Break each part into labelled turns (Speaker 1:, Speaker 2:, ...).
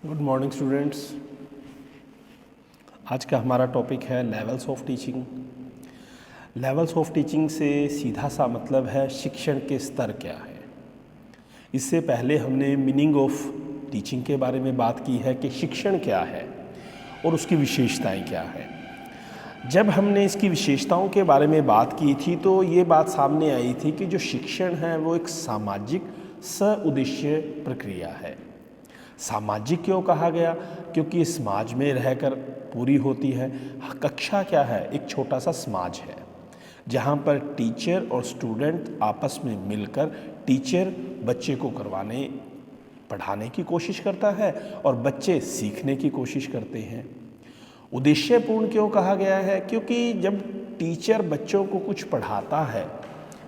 Speaker 1: Good morning students. आज का हमारा टॉपिक है levels of teaching. Levels of teaching से सीधा सा मतलब है शिक्षण के स्तर क्या है। इससे पहले हमने मीनिंग ऑफ टीचिंग के बारे में बात की है कि शिक्षण क्या है और उसकी विशेषताएं क्या है। जब हमने इसकी विशेषताओं के बारे में बात की थी तो ये बात सामने आई थी कि जो शिक्षण है वो एक सामाजिक सउद्देश्य प्रक्रिया है। सामाजिक क्यों कहा गया? क्योंकि समाज में रहकर पूरी होती है। कक्षा क्या है? एक छोटा सा समाज है जहाँ पर टीचर और स्टूडेंट आपस में मिलकर टीचर बच्चे को पढ़ाने की कोशिश करता है और बच्चे सीखने की कोशिश करते हैं। उद्देश्यपूर्ण क्यों कहा गया है? क्योंकि जब टीचर बच्चों को कुछ पढ़ाता है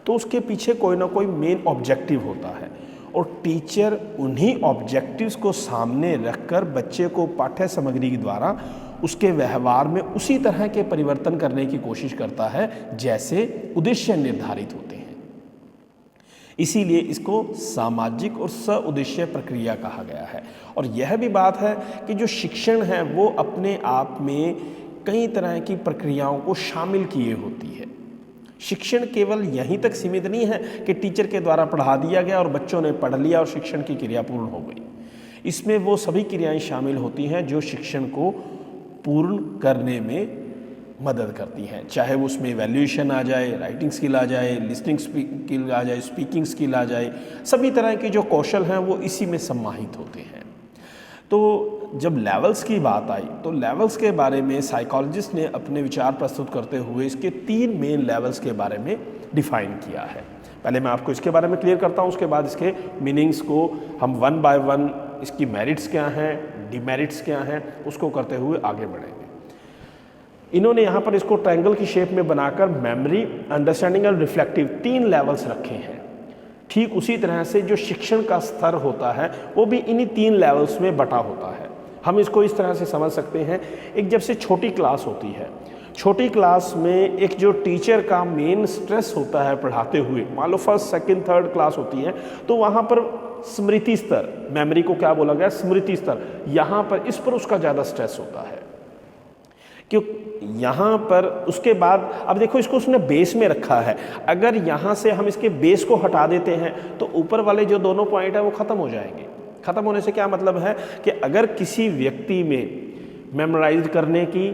Speaker 1: तो उसके पीछे कोई ना कोई मेन ऑब्जेक्टिव होता है और टीचर उन्हीं ऑब्जेक्टिव्स को सामने रखकर बच्चे को पाठ्य सामग्री के द्वारा उसके व्यवहार में उसी तरह के परिवर्तन करने की कोशिश करता है जैसे उद्देश्य निर्धारित होते हैं। इसीलिए इसको सामाजिक और सउद्देश्य प्रक्रिया कहा गया है। और यह भी बात है कि जो शिक्षण है वो अपने आप में कई तरह की प्रक्रियाओं को शामिल किए होती है। शिक्षण केवल यहीं तक सीमित नहीं है कि टीचर के द्वारा पढ़ा दिया गया और बच्चों ने पढ़ लिया और शिक्षण की क्रिया पूर्ण हो गई। इसमें वो सभी क्रियाएं शामिल होती हैं जो शिक्षण को पूर्ण करने में मदद करती हैं, चाहे वो उसमें वैल्यूएशन आ जाए, राइटिंग स्किल आ जाए, लिसनिंग स्किल आ जाए, स्पीकिंग स्किल आ जाए। सभी तरह के जो कौशल हैं वो इसी में सम्माहित होते हैं। तो जब लेवल्स की बात आई तो लेवल्स के बारे में साइकोलॉजिस्ट ने अपने विचार प्रस्तुत करते हुए इसके 3 मेन लेवल्स के बारे में डिफाइन किया है। पहले मैं आपको इसके बारे में क्लियर करता हूँ, उसके बाद इसके मीनिंग्स को हम वन बाय वन, इसकी मेरिट्स क्या हैं, डिमेरिट्स क्या हैं, उसको करते हुए आगे बढ़ेंगे। इन्होंने यहाँ पर इसको ट्रायंगल की शेप में बनाकर मेमोरी, अंडरस्टैंडिंग और रिफ्लेक्टिव 3 लेवल्स रखे हैं। ठीक उसी तरह से जो शिक्षण का स्तर होता है वो भी इन्हीं 3 लेवल्स में बटा होता है। हम इसको इस तरह से समझ सकते हैं, एक जब से छोटी क्लास होती है, छोटी क्लास में एक जो टीचर का मेन स्ट्रेस होता है पढ़ाते हुए, मान लो फर्स्ट सेकंड थर्ड क्लास होती है तो वहाँ पर स्मृति स्तर, मेमोरी को क्या बोला गया, स्मृति स्तर, यहाँ पर इस पर उसका ज़्यादा स्ट्रेस होता है। क्यों? यहाँ पर उसके बाद अब देखो इसको उसने बेस में रखा है, अगर यहाँ से हम इसके बेस को हटा देते हैं तो ऊपर वाले जो दोनों पॉइंट है वो ख़त्म हो जाएंगे। ख़त्म होने से क्या मतलब है कि अगर किसी व्यक्ति में मेमोराइज करने की,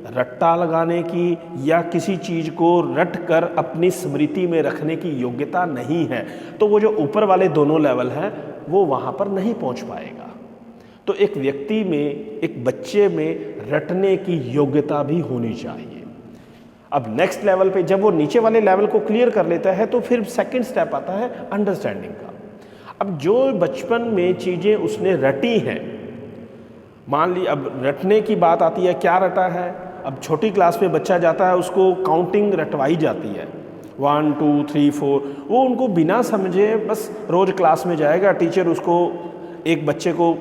Speaker 1: रट्टा लगाने की या किसी चीज़ को रट कर अपनी स्मृति में रखने की योग्यता नहीं है तो वो जो ऊपर वाले दोनों लेवल हैं वो वहाँ पर नहीं पहुँच पाएगा। तो एक व्यक्ति में, एक बच्चे में रटने की योग्यता भी होनी चाहिए। अब नेक्स्ट लेवल पे जब वो नीचे वाले लेवल को क्लियर कर लेता है तो फिर सेकंड स्टेप आता है अंडरस्टैंडिंग का। अब जो बचपन में चीज़ें उसने रटी हैं, मान ली अब रटने की बात आती है, क्या रटा है? अब छोटी क्लास में बच्चा जाता है, उसको काउंटिंग रटवाई जाती है 1 2 3 4, वो उनको बिना समझे बस रोज़ क्लास में जाएगा, टीचर उसको एक बच्चे को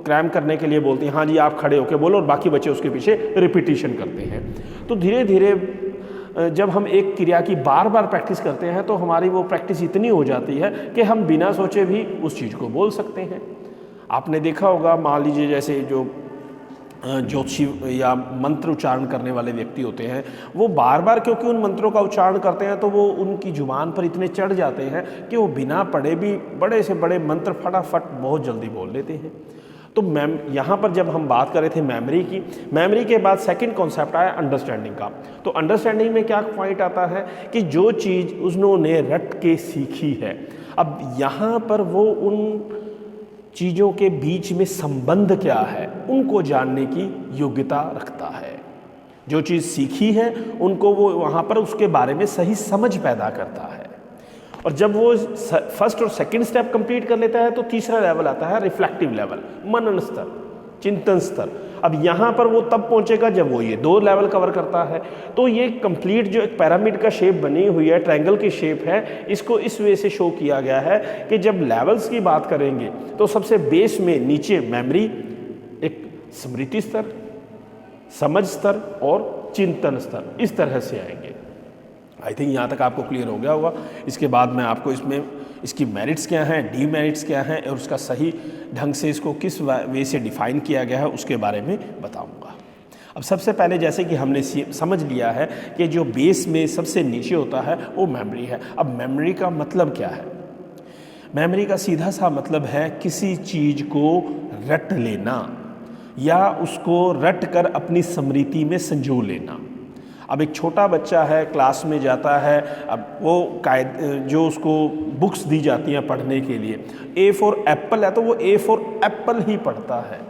Speaker 1: क्रैम करने के लिए बोलती हैं, हाँ जी आप खड़े होकर बोलो, और बाकी बच्चे उसके पीछे रिपीटिशन करते हैं। तो धीरे धीरे जब हम एक क्रिया की बार बार प्रैक्टिस करते हैं तो हमारी वो प्रैक्टिस इतनी हो जाती है कि हम बिना सोचे भी उस चीज़ को बोल सकते हैं। आपने देखा होगा, मान लीजिए जैसे जो ज्योतिषी या मंत्र उच्चारण करने वाले व्यक्ति होते हैं, वो बार बार क्योंकि उन मंत्रों का उच्चारण करते हैं तो वो उनकी जुबान पर इतने चढ़ जाते हैं कि वो बिना पढ़े भी बड़े से बड़े मंत्र फटाफट बहुत जल्दी बोल लेते हैं। तो यहाँ पर जब हम बात कर रहे थे मेमोरी की, मेमोरी के बाद सेकंड कॉन्सेप्ट आया अंडरस्टैंडिंग का। तो अंडरस्टैंडिंग में क्या पॉइंट आता है कि जो चीज़ उन्होंने रट के सीखी है, अब यहाँ पर वो उन चीज़ों के बीच में संबंध क्या है उनको जानने की योग्यता रखता है। जो चीज़ सीखी है उनको वो वहाँ पर उसके बारे में सही समझ पैदा करता है। और जब वो फर्स्ट और सेकंड स्टेप कंप्लीट कर लेता है तो तीसरा लेवल आता है रिफ्लेक्टिव लेवल, मनन स्तर, चिंतन स्तर। अब यहाँ पर वो तब पहुँचेगा जब वो ये 2 लेवल कवर करता है। तो ये कंप्लीट जो एक पिरामिड का शेप बनी हुई है, ट्रायंगल की शेप है, इसको इस वे से शो किया गया है कि जब लेवल्स की बात करेंगे तो सबसे बेस में नीचे मेमोरी, एक स्मृति स्तर, समझ स्तर और चिंतन स्तर, इस तरह से आएंगे। आई थिंक यहाँ तक आपको क्लियर हो गया होगा। इसके बाद मैं आपको इसमें इसकी मेरिट्स क्या हैं, डीमेरिट्स क्या हैं और उसका सही ढंग से इसको किस वे से डिफ़ाइन किया गया है उसके बारे में बताऊंगा। अब सबसे पहले जैसे कि हमने समझ लिया है कि जो बेस में सबसे नीचे होता है वो मेमोरी है। अब मेमोरी का मतलब क्या है? मेमोरी का सीधा सा मतलब है किसी चीज़ को रट लेना या उसको रट कर अपनी स्मृति में संजो लेना। अब एक छोटा बच्चा है, क्लास में जाता है, अब वो जो उसको बुक्स दी जाती हैं पढ़ने के लिए, ए फॉर एप्पल है तो वो ए फॉर एप्पल ही पढ़ता है।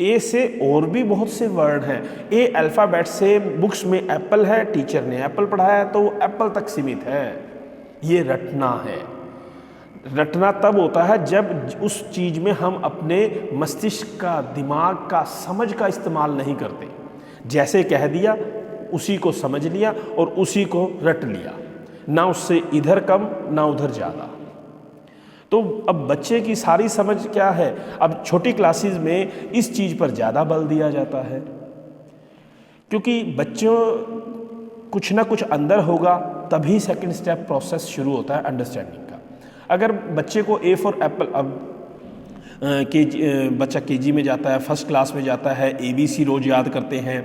Speaker 1: ए से और भी बहुत से वर्ड हैं। ए अल्फ़ाबेट से बुक्स में एप्पल है, टीचर ने एप्पल पढ़ाया है तो वो एप्पल तक सीमित है। ये रटना है। रटना तब होता है जब उस चीज़ में हम अपने मस्तिष्क का, दिमाग का, समझ का इस्तेमाल नहीं करते। जैसे कह दिया उसी को समझ लिया और उसी को रट लिया, ना उससे इधर कम ना उधर ज़्यादा। तो अब बच्चे की सारी समझ क्या है? अब छोटी क्लासेस में इस चीज़ पर ज़्यादा बल दिया जाता है क्योंकि बच्चों कुछ ना कुछ अंदर होगा तभी सेकंड स्टेप प्रोसेस शुरू होता है अंडरस्टैंडिंग का। अगर बच्चे को ए फॉर एप्पल, अब बच्चा केजी में जाता है, फर्स्ट क्लास में जाता है, ABC रोज़ याद करते हैं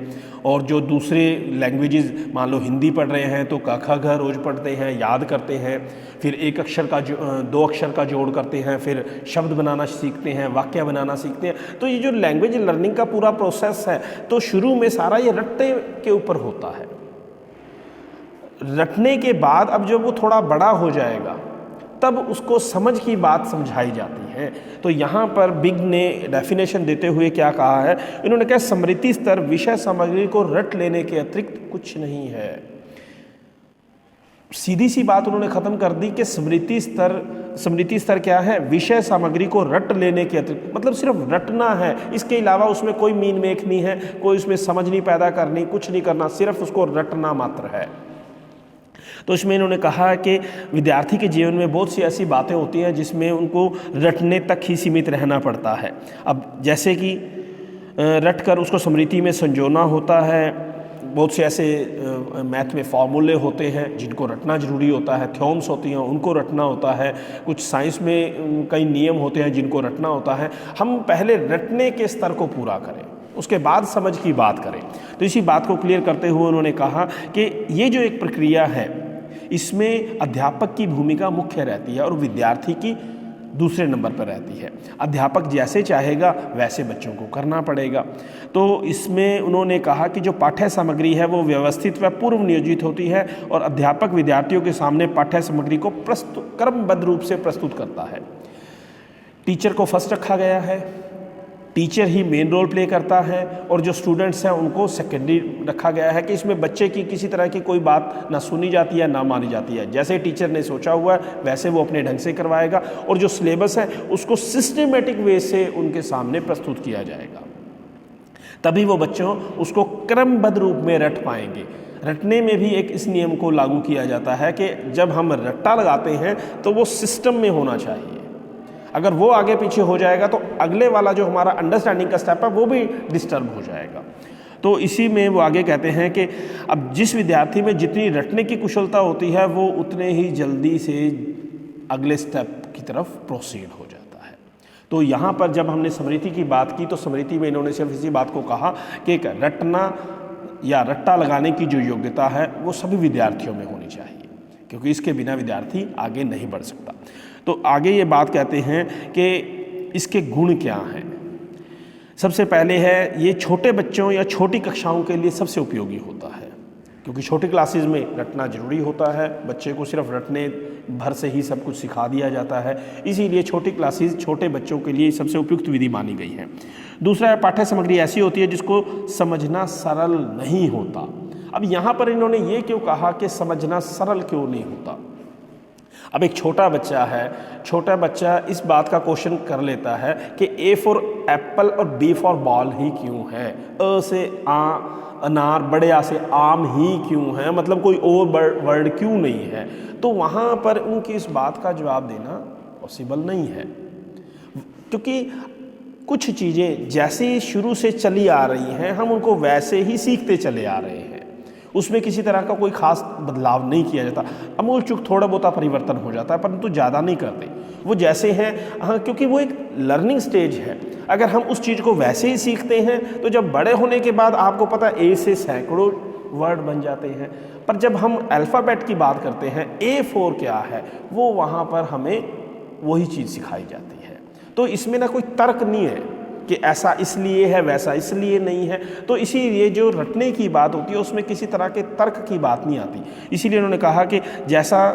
Speaker 1: और जो दूसरे लैंग्वेजेस, मान लो हिंदी पढ़ रहे हैं तो क ख ग रोज़ पढ़ते हैं, याद करते हैं, फिर एक अक्षर का दो अक्षर का जोड़ करते हैं, फिर शब्द बनाना सीखते हैं, वाक्य बनाना सीखते हैं। तो ये जो लैंग्वेज लर्निंग का पूरा प्रोसेस है तो शुरू में सारा ये रटने के ऊपर होता है। रटने के बाद अब जब वो थोड़ा बड़ा हो जाएगा तब उसको समझ की बात समझाई जाती है। तो यहाँ पर बिग ने डेफिनेशन देते हुए क्या कहा है? इन्होंने कहा स्मृति स्तर विषय सामग्री को रट लेने के अतिरिक्त कुछ नहीं है। सीधी सी बात उन्होंने ख़त्म कर दी कि स्मृति स्तर क्या है? विषय सामग्री को रट लेने के अतिरिक्त, मतलब सिर्फ रटना है, इसके अलावा उसमें कोई मीन मेक नहीं है, कोई उसमें समझ नहीं पैदा करनी, कुछ नहीं करना, सिर्फ उसको रटना मात्र है। तो इसमें इन्होंने कहा कि विद्यार्थी के जीवन में बहुत सी ऐसी बातें होती हैं जिसमें उनको रटने तक ही सीमित रहना पड़ता है। अब जैसे कि रट कर उसको स्मृति में संजोना होता है। बहुत से ऐसे मैथ में फार्मूले होते हैं जिनको रटना ज़रूरी होता है, थ्योरम्स होती हैं उनको रटना होता है, कुछ साइंस में कई नियम होते हैं जिनको रटना होता है। हम पहले रटने के स्तर को पूरा करें, उसके बाद समझ की बात करें। तो इसी बात को क्लियर करते हुए उन्होंने कहा कि ये जो एक प्रक्रिया है इसमें अध्यापक की भूमिका मुख्य रहती है और विद्यार्थी की दूसरे नंबर पर रहती है। अध्यापक जैसे चाहेगा वैसे बच्चों को करना पड़ेगा। तो इसमें उन्होंने कहा कि जो पाठ्य सामग्री है वो व्यवस्थित व पूर्व नियोजित होती है और अध्यापक विद्यार्थियों के सामने पाठ्य सामग्री को क्रमबद्ध रूप से प्रस्तुत करता है। टीचर को फर्स्ट रखा गया है, टीचर ही मेन रोल प्ले करता है और जो स्टूडेंट्स हैं उनको सेकेंडरी रखा गया है कि इसमें बच्चे की किसी तरह की कोई बात ना सुनी जाती है ना मानी जाती है। जैसे टीचर ने सोचा हुआ है वैसे वो अपने ढंग से करवाएगा और जो सिलेबस है उसको सिस्टमेटिक वे से उनके सामने प्रस्तुत किया जाएगा, तभी वो बच्चों उसको क्रमबद्ध रूप में रट पाएंगे। रटने में भी एक इस नियम को लागू किया जाता है कि जब हम रट्टा लगाते हैं तो वो सिस्टम में होना चाहिए। अगर वो आगे पीछे हो जाएगा तो अगले वाला जो हमारा अंडरस्टैंडिंग का स्टेप है वो भी डिस्टर्ब हो जाएगा। तो इसी में वो आगे कहते हैं कि अब जिस विद्यार्थी में जितनी रटने की कुशलता होती है वो उतने ही जल्दी से अगले स्टेप की तरफ प्रोसीड हो जाता है। तो यहाँ पर जब हमने स्मृति की बात की तो स्मृति में इन्होंने सिर्फ इसी बात को कहा कि एक रटना या रट्टा लगाने की जो योग्यता है वो सभी विद्यार्थियों में होनी चाहिए, क्योंकि इसके बिना विद्यार्थी आगे नहीं बढ़ सकता। तो आगे ये बात कहते हैं कि इसके गुण क्या हैं। सबसे पहले है ये छोटे बच्चों या छोटी कक्षाओं के लिए सबसे उपयोगी होता है, क्योंकि छोटी क्लासेस में रटना ज़रूरी होता है। बच्चे को सिर्फ रटने भर से ही सब कुछ सिखा दिया जाता है, इसीलिए छोटी क्लासेस छोटे बच्चों के लिए सबसे उपयुक्त विधि मानी गई है। दूसरा है पाठ्य सामग्री ऐसी होती है जिसको समझना सरल नहीं होता। अब यहाँ पर इन्होंने ये क्यों कहा कि समझना सरल क्यों नहीं होता? अब एक छोटा बच्चा है, छोटा बच्चा इस बात का क्वेश्चन कर लेता है कि ए फॉर एप्पल और बी फॉर बॉल ही क्यों है, अ से अनार, बड़े आ से आम ही क्यों है, मतलब कोई और वर्ड क्यों नहीं है। तो वहाँ पर उनकी इस बात का जवाब देना पॉसिबल नहीं है, क्योंकि कुछ चीज़ें जैसे शुरू से चली आ रही हैं हम उनको वैसे ही सीखते चले आ रहे हैं, उसमें किसी तरह का कोई खास बदलाव नहीं किया जाता। अमूल चूक थोड़ा बहुत परिवर्तन हो जाता है, परंतु ज़्यादा नहीं करते, वो जैसे हैं। हाँ, क्योंकि वो एक लर्निंग स्टेज है। अगर हम उस चीज़ को वैसे ही सीखते हैं तो जब बड़े होने के बाद आपको पता है ए से सैकड़ों वर्ड बन जाते हैं। पर जब हम अल्फ़ाबेट की बात करते हैं, A4 क्या है, वो वहाँ पर हमें वही चीज़ सिखाई जाती है। तो इसमें ना कोई तर्क नहीं है कि ऐसा इसलिए है, वैसा इसलिए नहीं है। तो इसीलिए जो रटने की बात होती है उसमें किसी तरह के तर्क की बात नहीं आती। इसीलिए उन्होंने कहा कि जैसा,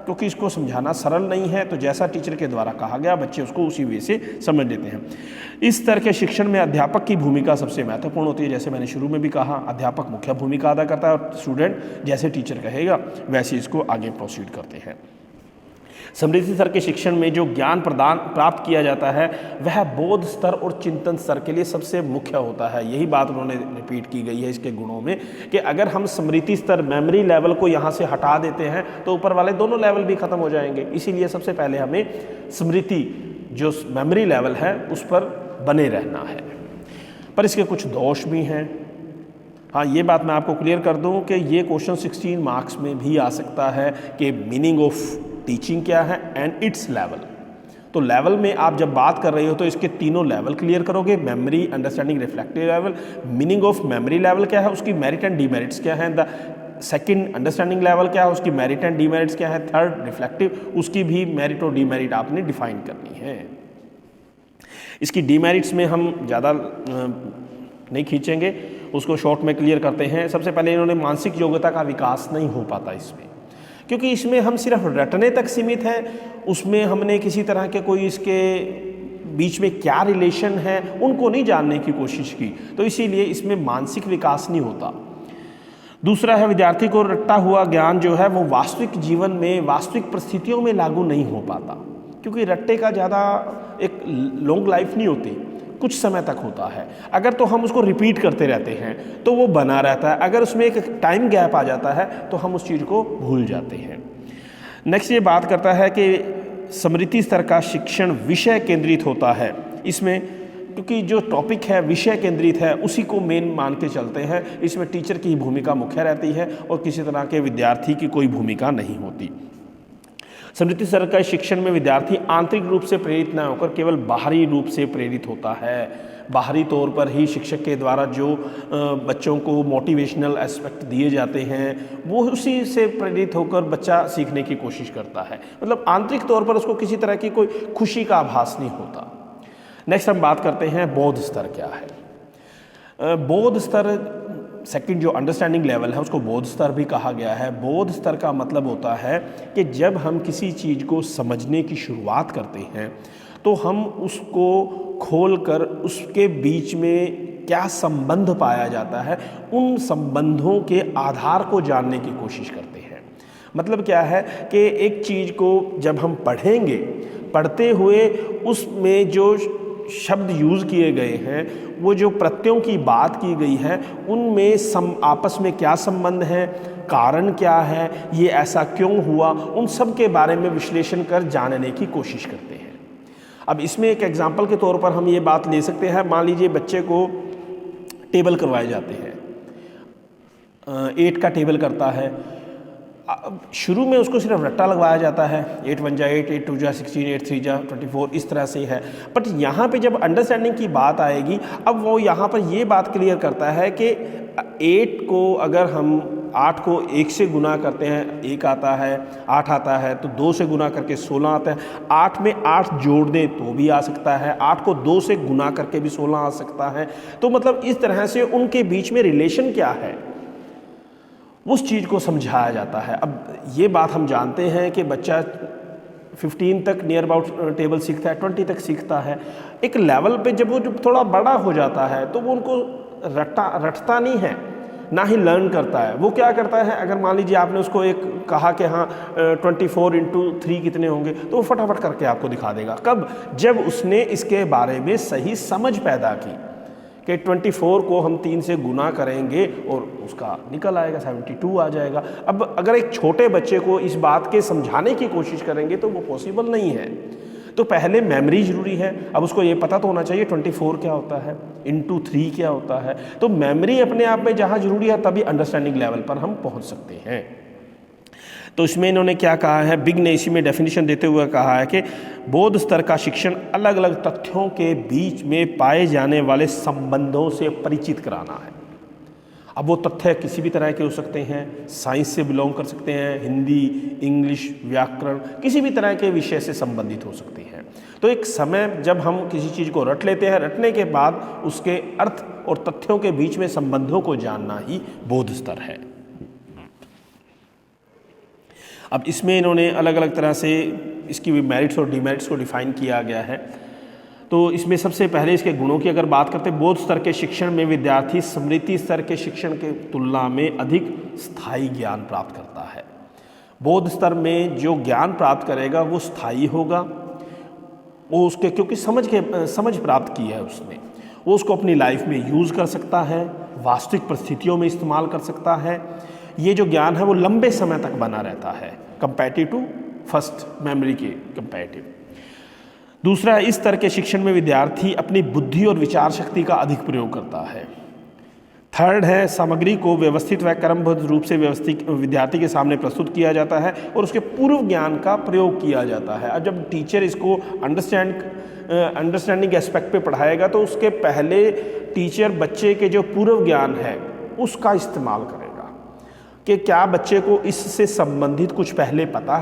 Speaker 1: क्योंकि इसको समझाना सरल नहीं है, तो जैसा टीचर के द्वारा कहा गया बच्चे उसको उसी वे से समझ लेते हैं। इस तरह के शिक्षण में अध्यापक की भूमिका सबसे महत्वपूर्ण होती है। जैसे मैंने शुरू में भी कहा, अध्यापक मुख्य भूमिका अदा करता है और स्टूडेंट जैसे टीचर कहेगा वैसे इसको आगे प्रोसीड करते हैं। समृद्धि स्तर के शिक्षण में जो ज्ञान प्रदान प्राप्त किया जाता है वह बोध स्तर और चिंतन स्तर के लिए सबसे मुख्य होता है। यही बात उन्होंने रिपीट की गई है इसके गुणों में कि अगर हम स्मृति स्तर, मेमोरी लेवल को यहाँ से हटा देते हैं तो ऊपर वाले दोनों लेवल भी खत्म हो जाएंगे। इसीलिए सबसे पहले हमें स्मृति, जो मेमोरी लेवल है, उस पर बने रहना है। पर इसके कुछ दोष भी हैं। हाँ, ये बात मैं आपको क्लियर कर दूं कि ये क्वेश्चन 16 मार्क्स में भी आ सकता है कि मीनिंग ऑफ टीचिंग क्या है एंड इट्स लेवल। तो लेवल में आप जब बात कर रहे हो तो इसके तीनों लेवल क्लियर करोगे, memory, understanding, reflective level. Meaning of memory level क्या है, उसकी मेरिट एंड डीमेरिट्स क्या है। द सेकंड अंडरस्टैंडिंग लेवल क्या है, उसकी मेरिट एंड डीमेरिट्स क्या है। थर्ड रिफ्लेक्टिव, उसकी भी मेरिट और डीमेरिट आपने डिफाइन करनी है। इसकी डीमेरिट्स में हम ज़्यादा नहीं खींचेंगे, उसको शॉर्ट में क्लियर करते हैं। सबसे पहले इन्होंने मानसिक योग्यता का विकास नहीं हो पाता इसमें, क्योंकि इसमें हम सिर्फ रटने तक सीमित हैं। उसमें हमने किसी तरह के कोई इसके बीच में क्या रिलेशन है उनको नहीं जानने की कोशिश की, तो इसीलिए इसमें मानसिक विकास नहीं होता। दूसरा है, विद्यार्थी को रटा हुआ ज्ञान जो है वो वास्तविक जीवन में, वास्तविक परिस्थितियों में लागू नहीं हो पाता, क्योंकि रट्टे का ज़्यादा एक लॉन्ग लाइफ नहीं होती, कुछ समय तक होता है। अगर तो हम उसको रिपीट करते रहते हैं तो वो बना रहता है, अगर उसमें एक टाइम गैप आ जाता है तो हम उस चीज़ को भूल जाते हैं। नेक्स्ट ये बात करता है कि स्मृति स्तर का शिक्षण विषय केंद्रित होता है। इसमें क्योंकि जो टॉपिक है विषय केंद्रित है, उसी को मेन मान के चलते हैं। इसमें टीचर की भूमिका मुख्य रहती है और किसी तरह के विद्यार्थी की कोई भूमिका नहीं होती। समृद्धि स्तर का शिक्षण में विद्यार्थी आंतरिक रूप से प्रेरित न होकर केवल बाहरी रूप से प्रेरित होता है। बाहरी तौर पर ही शिक्षक के द्वारा जो बच्चों को मोटिवेशनल एस्पेक्ट दिए जाते हैं वो उसी से प्रेरित होकर बच्चा सीखने की कोशिश करता है। मतलब आंतरिक तौर पर उसको किसी तरह की कोई खुशी का आभास नहीं होता। नेक्स्ट हम बात करते हैं बोध स्तर क्या है। बोध स्तर, सेकंड जो अंडरस्टैंडिंग लेवल है उसको बोध स्तर भी कहा गया है। बोध स्तर का मतलब होता है कि जब हम किसी चीज़ को समझने की शुरुआत करते हैं तो हम उसको खोलकर उसके बीच में क्या संबंध पाया जाता है, उन संबंधों के आधार को जानने की कोशिश करते हैं। मतलब क्या है कि एक चीज़ को जब हम पढ़ेंगे, पढ़ते हुए उसमें जो शब्द यूज़ किए गए हैं, वो जो प्रत्ययों की बात की गई है, उनमें आपस में क्या संबंध है, कारण क्या है, ये ऐसा क्यों हुआ, उन सब के बारे में विश्लेषण कर जानने की कोशिश करते हैं। अब इसमें एक एग्जाम्पल के तौर पर हम ये बात ले सकते हैं, मान लीजिए बच्चे को टेबल करवाए जाते हैं, 8 का टेबल करता है। शुरू में उसको सिर्फ रट्टा लगवाया जाता है, 8 1 जा 8, 8 2 जा 16, 8 3 जा 24, इस तरह से है। बट यहाँ पे जब अंडरस्टैंडिंग की बात आएगी, अब वो यहाँ पर ये बात क्लियर करता है कि 8 को अगर हम 8 को 1 से गुना करते हैं, 1 आता है, 8 आता है, तो 2 से गुना करके 16 आता है। 8 में 8 जोड़ दें तो भी आ सकता है, 8 को 2 से गुना करके भी 16 आ सकता है। तो मतलब इस तरह से उनके बीच में रिलेशन क्या है उस चीज़ को समझाया जाता है। अब ये बात हम जानते हैं कि बच्चा 15 तक नियर अबाउट टेबल सीखता है, 20 तक सीखता है। एक लेवल पे जब वो थोड़ा बड़ा हो जाता है तो वो उनको रटता नहीं है, ना ही लर्न करता है। वो क्या करता है, अगर मान लीजिए आपने उसको एक कहा कि हाँ 24 × 3 कितने होंगे, तो वो फटाफट करके आपको दिखा देगा। कब? जब उसने इसके बारे में सही समझ पैदा की कि 24 को हम 3 से गुना करेंगे और उसका निकल आएगा 72 आ जाएगा। अब अगर एक छोटे बच्चे को इस बात के समझाने की कोशिश करेंगे तो वो पॉसिबल नहीं है। तो पहले मेमोरी जरूरी है। अब उसको ये पता तो होना चाहिए 24 क्या होता है, इंटू 3 क्या होता है। तो मेमोरी अपने आप में जहाँ जरूरी है तभी अंडरस्टैंडिंग लेवल पर हम पहुँच सकते हैं। तो इसमें इन्होंने क्या कहा है, बिग ने इसी में डेफिनेशन देते हुए कहा है कि बोध स्तर का शिक्षण अलग अलग तथ्यों के बीच में पाए जाने वाले संबंधों से परिचित कराना है। अब वो तथ्य किसी भी तरह के हो सकते हैं, साइंस से बिलोंग कर सकते हैं, हिंदी, इंग्लिश, व्याकरण, किसी भी तरह के विषय से संबंधित हो सकते हैं। तो एक समय जब हम किसी चीज़ को रट लेते हैं, रटने के बाद उसके अर्थ और तथ्यों के बीच में संबंधों को जानना ही बोध स्तर है। अब इसमें इन्होंने अलग अलग तरह से इसकी मेरिट्स और डिमेरिट्स को डिफाइन किया गया है। तो इसमें सबसे पहले इसके गुणों की अगर बात करते हैं, बोध स्तर के शिक्षण में विद्यार्थी स्मृति स्तर के शिक्षण के तुलना में अधिक स्थायी ज्ञान प्राप्त करता है। बोध स्तर में जो ज्ञान प्राप्त करेगा वो स्थायी होगा, वो उसके क्योंकि समझ प्राप्त की है उसने, वो उसको अपनी लाइफ में यूज़ कर सकता है, वास्तविक परिस्थितियों में इस्तेमाल कर सकता है। ये जो ज्ञान है वो लंबे समय तक बना रहता है कंपैरेटिव टू फर्स्ट मेमोरी के कंपैरेटिव। दूसरा, इस स्तर के शिक्षण में विद्यार्थी अपनी बुद्धि और विचार शक्ति का अधिक प्रयोग करता है। थर्ड है, सामग्री को व्यवस्थित व क्रमबद्ध रूप से व्यवस्थित विद्यार्थी के सामने प्रस्तुत किया जाता है और उसके पूर्व ज्ञान का प्रयोग किया जाता है। अब जब टीचर इसको अंडरस्टैंडिंग एस्पेक्ट पे पढ़ाएगा तो उसके पहले टीचर बच्चे के जो पूर्व ज्ञान है उसका इस्तेमाल करेगा कि क्या बच्चे को इससे संबंधित कुछ पहले पता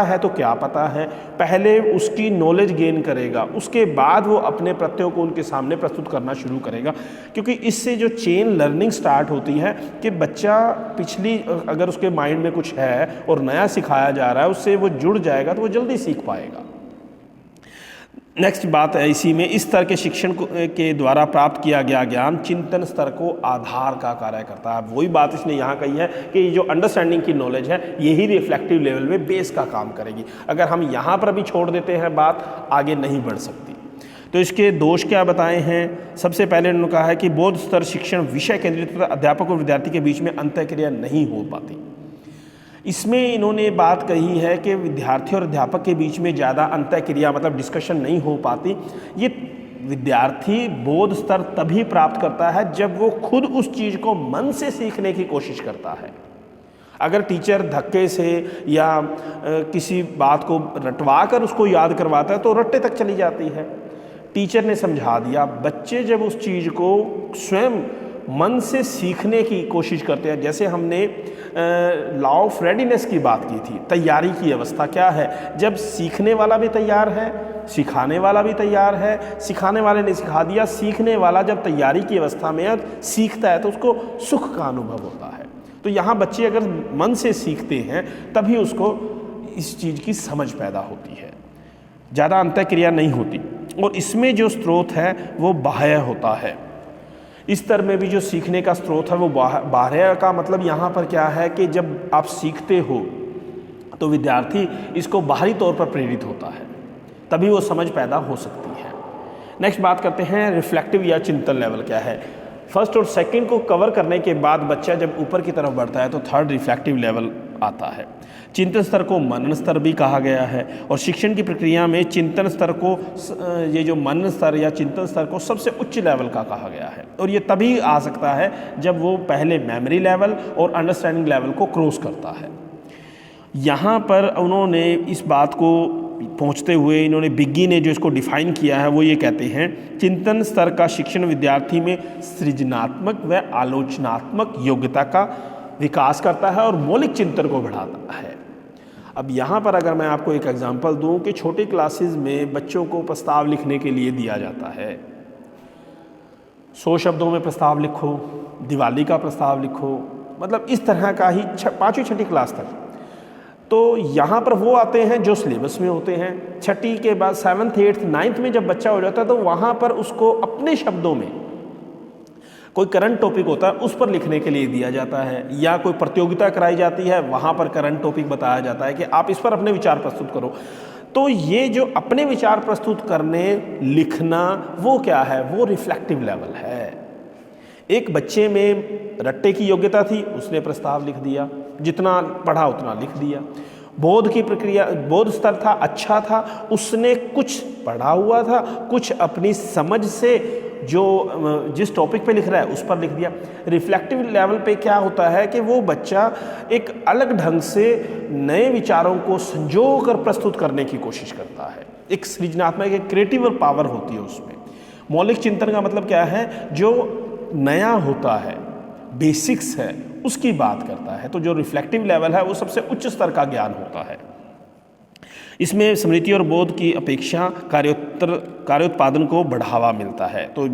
Speaker 1: है तो क्या पता है, पहले उसकी नॉलेज गेन करेगा, उसके बाद वो अपने प्रत्ययों को उनके सामने प्रस्तुत करना शुरू करेगा। क्योंकि इससे जो चेन लर्निंग स्टार्ट होती है कि बच्चा पिछली अगर उसके माइंड में कुछ है और नया सिखाया जा रहा है उससे वो जुड़ जाएगा तो वो जल्दी सीख पाएगा। नेक्स्ट बात है इसी में, इस स्तर के शिक्षण के द्वारा प्राप्त किया गया ज्ञान चिंतन स्तर को आधार का कार्य करता है। वही बात इसने यहाँ कही है कि जो अंडरस्टैंडिंग की नॉलेज है यही रिफ्लेक्टिव लेवल में बेस का काम करेगी। अगर हम यहाँ पर भी छोड़ देते हैं बात आगे नहीं बढ़ सकती। तो इसके दोष क्या बताए हैं? सबसे पहले उन्होंने कहा है कि बोध स्तर शिक्षण विषय केंद्रित तथा अध्यापक और विद्यार्थी के बीच में अंतःक्रिया नहीं हो पाती। इसमें इन्होंने बात कही है कि विद्यार्थी और अध्यापक के बीच में ज़्यादा अंतःक्रिया मतलब डिस्कशन नहीं हो पाती। ये विद्यार्थी बोध स्तर तभी प्राप्त करता है जब वो खुद उस चीज़ को मन से सीखने की कोशिश करता है। अगर टीचर धक्के से या किसी बात को रटवा कर उसको याद करवाता है तो रट्टे तक चली जाती है। टीचर ने समझा दिया, बच्चे जब उस चीज़ को स्वयं मन से सीखने की कोशिश करते हैं, जैसे हमने लॉ ऑफ रेडीनेस की बात की थी, तैयारी की अवस्था क्या है, जब सीखने वाला भी तैयार है, सिखाने वाला भी तैयार है, सिखाने वाले ने सिखा दिया, सीखने वाला जब तैयारी की अवस्था में सीखता है तो उसको सुख का अनुभव होता है। तो यहाँ बच्चे अगर मन से सीखते हैं तभी उसको इस चीज़ की समझ पैदा होती है, ज़्यादा अंतःक्रिया नहीं होती। और इसमें जो स्रोत है वो बाह्य होता है। इस स्तर में भी जो सीखने का स्रोत है वो बाह्य का मतलब यहाँ पर क्या है कि जब आप सीखते हो तो विद्यार्थी इसको बाहरी तौर पर प्रेरित होता है, तभी वो समझ पैदा हो सकती है। नेक्स्ट बात करते हैं रिफ्लेक्टिव या चिंतन लेवल क्या है। फर्स्ट और सेकंड को कवर करने के बाद बच्चा जब ऊपर की तरफ बढ़ता है तो थर्ड रिफ्लेक्टिव लेवल आता है। चिंतन स्तर को मनन स्तर भी कहा गया है और शिक्षण की प्रक्रिया में चिंतन स्तर को ये जो मनन स्तर या चिंतन स्तर को सबसे उच्च लेवल का कहा गया है। और ये तभी आ सकता है जब वो पहले मेमोरी लेवल और अंडरस्टैंडिंग लेवल को क्रॉस करता है। यहाँ पर उन्होंने इस बात को पहुँचते हुए इन्होंने बिग्गी ने जो इसको डिफाइन किया है वो ये कहते हैं, चिंतन स्तर का शिक्षण विद्यार्थी में सृजनात्मक व आलोचनात्मक योग्यता का विकास करता है और मौलिक चिंतन को बढ़ाता है। अब यहाँ पर अगर मैं आपको एक एग्जांपल दूँ कि छोटी क्लासेस में बच्चों को प्रस्ताव लिखने के लिए दिया जाता है, 100 शब्दों में प्रस्ताव लिखो, दिवाली का प्रस्ताव लिखो, मतलब इस तरह का ही 5वीं 6ठी क्लास तक। तो यहाँ पर वो आते हैं जो सिलेबस में होते हैं। 6ठी के बाद 7th 8th 9th में जब बच्चा हो जाता है तो वहाँ पर उसको अपने शब्दों में कोई करंट टॉपिक होता है उस पर लिखने के लिए दिया जाता है, या कोई प्रतियोगिता कराई जाती है वहाँ पर करंट टॉपिक बताया जाता है कि आप इस पर अपने विचार प्रस्तुत करो। तो ये जो अपने विचार प्रस्तुत करने लिखना वो क्या है, वो रिफ्लेक्टिव लेवल है। एक बच्चे में रट्टे की योग्यता थी, उसने प्रस्ताव लिख दिया, जितना पढ़ा उतना लिख दिया। बोध की प्रक्रिया, बोध स्तर था, अच्छा था, उसने कुछ पढ़ा हुआ था, कुछ अपनी समझ से जो जिस टॉपिक पे लिख रहा है उस पर लिख दिया। रिफ्लेक्टिव लेवल पे क्या होता है कि वो बच्चा एक अलग ढंग से नए विचारों को संजो कर प्रस्तुत करने की कोशिश करता है। एक सृजनात्मक, एक क्रिएटिव पावर होती है उसमें। मौलिक चिंतन का मतलब क्या है, जो नया होता है, बेसिक्स है, उसकी बात करता है। तो जो रिफ्लेक्टिव लेवल है वो सबसे उच्च स्तर का ज्ञान होता है। इसमें स्मृति और बोध की अपेक्षा कार्योत्पादन को बढ़ावा मिलता है। तो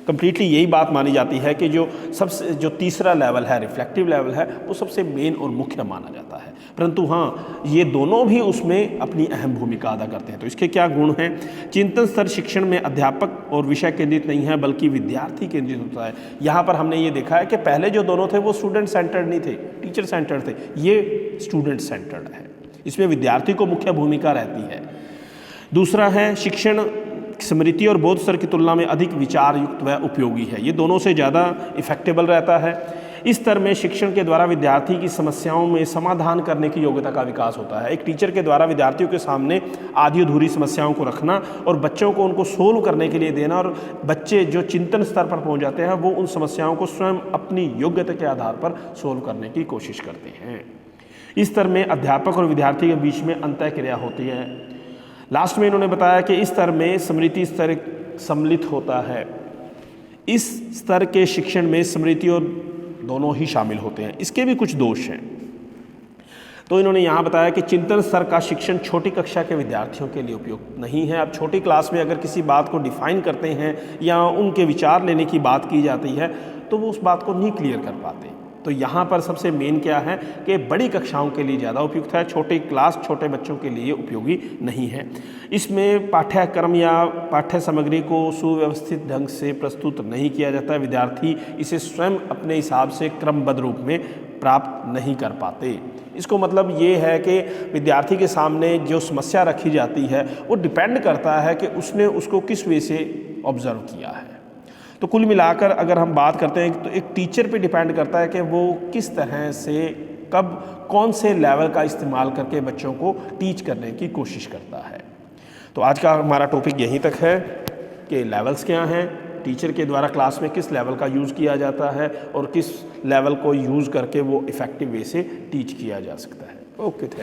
Speaker 1: कंप्लीटली यही बात मानी जाती है कि जो तीसरा लेवल है, रिफ्लेक्टिव लेवल है, वो सबसे मेन और मुख्य माना जाता है। परंतु हाँ, ये दोनों भी उसमें अपनी अहम भूमिका अदा करते हैं। तो इसके क्या गुण हैं? चिंतन स्तर शिक्षण में अध्यापक और विषय केंद्रित नहीं है, बल्कि विद्यार्थी केंद्रित होता है। यहाँ पर हमने ये देखा है कि पहले जो दोनों थे वो स्टूडेंट सेंटर्ड नहीं थे, टीचर सेंटर्ड थे। ये स्टूडेंट सेंटर्ड है, इसमें विद्यार्थी को मुख्य भूमिका रहती है। दूसरा है, शिक्षण स्मृति और बोध स्तर की तुलना में अधिक विचार युक्त व उपयोगी है। ये दोनों से ज़्यादा इफेक्टेबल रहता है। इस स्तर में शिक्षण के द्वारा विद्यार्थी की समस्याओं में समाधान करने की योग्यता का विकास होता है। एक टीचर के द्वारा विद्यार्थियों के सामने आधी अधूरी समस्याओं को रखना और बच्चों को उनको सोल्व करने के लिए देना, और बच्चे जो चिंतन स्तर पर पहुंच जाते हैं वो उन समस्याओं को स्वयं अपनी योग्यता के आधार पर सोल्व करने की कोशिश करते हैं। इस स्तर में अध्यापक और विद्यार्थी के बीच में अंतःक्रिया होती है। लास्ट में इन्होंने बताया कि इस स्तर में स्मृति स्तर सम्मिलित होता है। इस स्तर के शिक्षण में स्मृति और दोनों ही शामिल होते हैं। इसके भी कुछ दोष हैं। तो इन्होंने यहाँ बताया कि चिंतन स्तर का शिक्षण छोटी कक्षा के विद्यार्थियों के लिए उपयुक्त नहीं है। अब छोटी क्लास में अगर किसी बात को डिफाइन करते हैं या उनके विचार लेने की बात की जाती है तो वो उस बात को नहीं क्लियर कर पाते। तो यहाँ पर सबसे मेन क्या है कि बड़ी कक्षाओं के लिए ज़्यादा उपयुक्त है, छोटी क्लास छोटे बच्चों के लिए उपयोगी नहीं है। इसमें पाठ्यक्रम या पाठ्य सामग्री को सुव्यवस्थित ढंग से प्रस्तुत नहीं किया जाता है। विद्यार्थी इसे स्वयं अपने हिसाब से क्रमबद्ध रूप में प्राप्त नहीं कर पाते। इसको मतलब ये है कि विद्यार्थी के सामने जो समस्या रखी जाती है वो डिपेंड करता है कि उसने उसको किस वे से ऑब्जर्व किया है। तो कुल मिलाकर अगर हम बात करते हैं तो एक टीचर पे डिपेंड करता है कि वो किस तरह से कब कौन से लेवल का इस्तेमाल करके बच्चों को टीच करने की कोशिश करता है। तो आज का हमारा टॉपिक यहीं तक है कि लेवल्स क्या हैं, टीचर के द्वारा क्लास में किस लेवल का यूज़ किया जाता है और किस लेवल को यूज़ करके वो इफ़ेक्टिव वे से टीच किया जा सकता है। ओके।